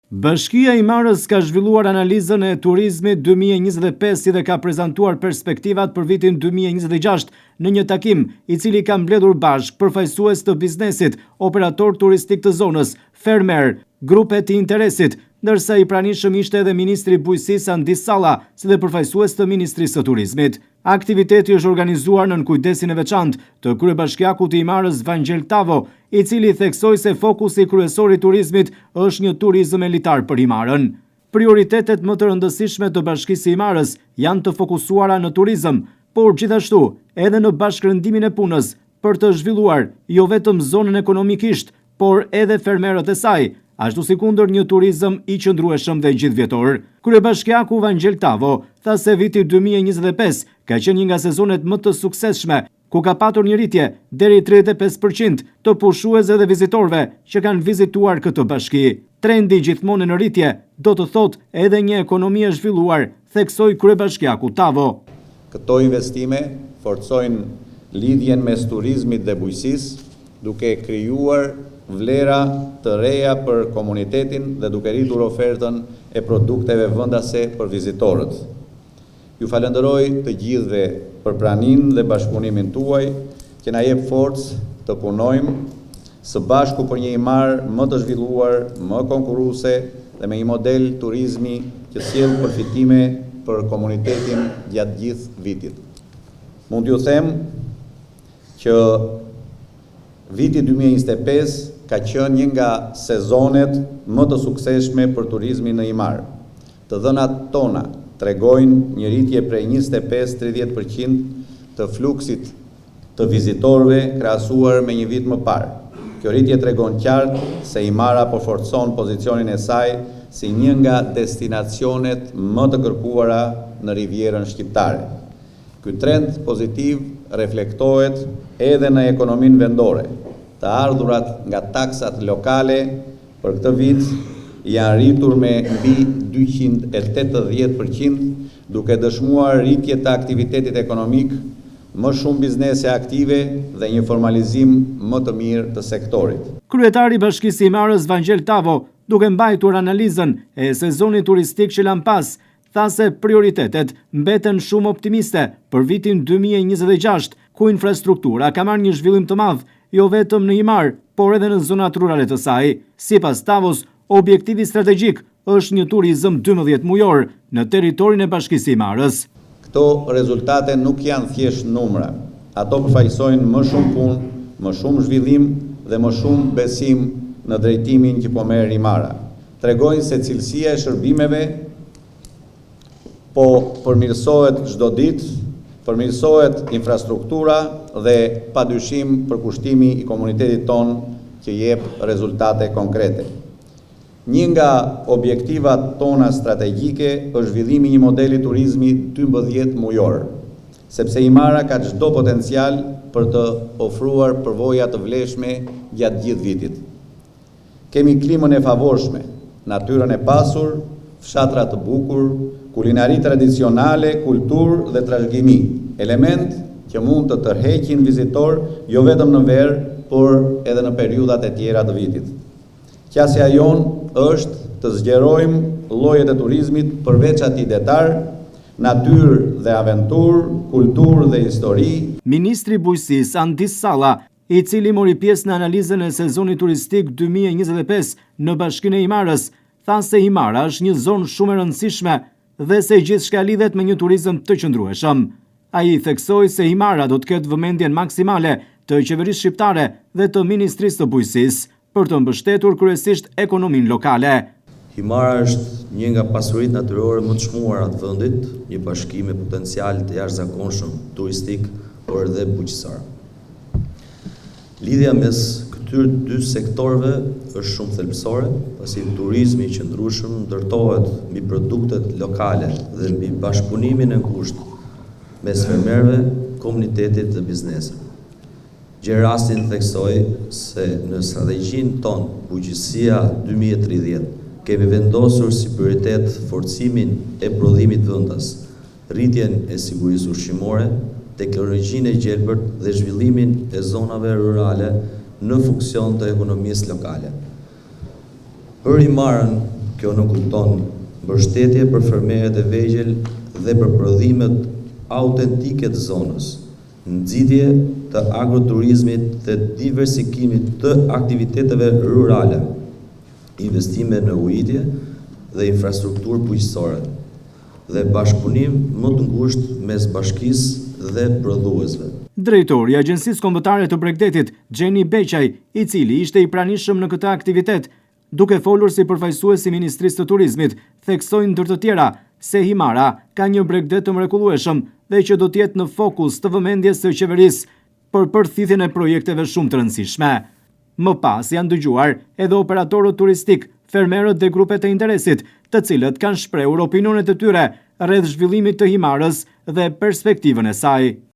Bashkia e Imarës ka zhvilluar analizën e turizmit 2025 si dhe ka prezantuar perspektivat për vitin 2026 në një takim i cili ka mbledhur bashk përfaqësues të biznesit, operator turistik të zonës, fermer, grupe të interesit, ndërsa i pranishëm ishte edhe Ministri i Bujqësisë Andis Salla, si dhe përfaqësues të Ministrisë së Turizmit. Aktiviteti është organizuar nën kujdesin e veçantë të kryebashkiakut të Imarës Vangjel Tavo, i cili theksoi se fokusi kryesor i turizmit është një turizëm elitar për Imarën. Prioritetet më të rëndësishme të Bashkisë së Imarës janë të fokusuara në turizëm, por gjithashtu edhe në bashkërëndimin e punës për të zhvilluar jo vetëm zonën ekonomikisht, por edhe fermerët e saj, ashtu si kundër një turizëm i qëndrueshëm dhe gjithvjetor. Kryebashkiaku Vangjel Tavo tha se viti 2025 ka qenë një nga sezonet më të suksesshme, ku ka patur një rritje deri 35% të pushuesve dhe vizitorëve që kanë vizituar këtë bashki. Trendi gjithmonë në rritje do të thotë edhe një ekonomi e zhvilluar, theksoi kryebashkiaku Tavo. Këto investime forcojnë lidhjen mes turizmit dhe bujqësisë, duke krijuar vlera të reja për komunitetin dhe duke rritur ofertën e produkteve vendase për vizitorët. Ju falenderoj të gjithëve për praninë dhe bashkëpunimin tuaj, që na jep forcë të punojmë së bashku për një Imarë më të zhvilluar, më konkurruese dhe me një model turizmi që sjell përfitime për komunitetin gjatë gjithë vitit. Mund t'ju them që viti 2025 ka qenë një nga sezonet më të suksesshme për turizmin në Imarë. Të dhënat tona tregojnë një rritje prej 25-30% të fluksit të vizitorëve krahasuar me një vit më parë. Kjo rritje tregon qartë se Imara po forcon pozicionin e saj si një nga destinacionet më të kërkuara në Rivierën Shqiptare. Ky trend pozitiv reflektohet edhe në ekonominë vendore. Të ardhurat nga taksat lokale për këtë vit janë rritur me mbi 280%, duke dëshmuar rritje të aktivitetit ekonomik, më shumë biznese aktive dhe një formalizim më të mirë të sektorit. Kryetari i Bashkisë së Imarës Vangjel Tavo, duke mbajtur analizën e sezonit turistik që lan pas, tha se prioritetet mbeten shumë optimiste për vitin 2026, ku infrastruktura ka marrë një zhvillim të madh, jo vetëm në Imarë, por edhe në zonat rurale të saj. Sipas Tavos, objektivi strategjik është një turizëm 12 mujor në territorin e Bashkisë së Imarës. Këto rezultate nuk janë thjesht numra. Ato përfaqësojnë më shumë punë, më shumë zhvillim dhe më shumë besim në drejtimin që po merr Imara. Tregojnë se cilësia e shërbimeve po përmirësohet çdo ditë, përmirësohet infrastruktura dhe padyshim përkushtimi i komunitetit ton që jep rezultate konkrete. Një nga objektivat tona strategjike është zhvillimi një modeli turizmi 12 mujor, sepse Imara ka çdo potencial për të ofruar përvoja të vlefshme gjatë gjithë vitit. Kemi klimën e favorshme, natyrën e pasur, fshatra të bukur, kulinari tradicionale, kulturë dhe trashëgimi, element që mund të tërheqin vizitor jo vetëm në verë, por edhe në periudhat e tjera të vitit. Qasja jonë është të zgjerojmë llojet e turizmit përveç atij detar, natyrë dhe aventurë, kulturë dhe histori. Ministri i Bujqësisë Andis Salla, i cili mori pjesë në analizën e sezonit turistik 2025 në Bashkinë e Imarës, tha se Imara është një zonë shumë e rëndësishme dhe se gjithçka lidhet me një turizëm të qëndrueshëm. Ai theksoi se Imara do të ketë vëmendjen maksimale të qeverisë shqiptare dhe të Ministrisë së Bujqësisë për të mbështetur kryesisht ekonominë lokale. Imara është një nga pasuritë natyrore më të çmuara të vendit, një bashki me potencial të jashtëzakonshëm turistik, por edhe bujqësor. Lidhja mes këtyre dy sektorëve është shumë thelbësore, pasi turizmi i qëndrueshëm ndërtohet mbi produktet lokale dhe mbi bashkëpunimin e ngushtë mes fermerëve, komunitetit dhe biznesit. Gjë rastin theksoj se në strategjinë tonë Bujqësia 2030 kemi vendosur si prioritet forcimin e prodhimit vendas, rritjen e sigurisë ushqimore, teknologjinë e gjelbërt dhe zhvillimin e zonave rurale në funksion të ekonomisë lokale. Për Imarën, Kjo nuk kupton mbështetje për fermerët e vegjël dhe për prodhimet autentike të zonës, nxitje të agroturizmit dhe diversifikimit të aktiviteteve rurale, investime në ujitje dhe infrastrukturë bujqësore, dhe bashkëpunim më të ngushtë mes bashkisë dhe prodhuesve. Drejtori i Agjencisë Kombëtare të Bregdetit, Gjeni Beqaj, i cili ishte i pranishëm në këtë aktivitet, duke folur si përfaqësues i Ministrisë të Turizmit, theksoi ndër të tjera se Himara ka një Bregdet të mrekullueshëm dhe që do të jetë në fokus të vëmendjes së qeverisë për përthithjen e projekteve shumë të rëndësishme. Më pas janë dëgjuar edhe operatorët turistik, fermerët dhe grupet e interesit, të cilët kanë shprehur opinionet e tyre rreth zhvillimit të Himarës dhe perspektivën e saj.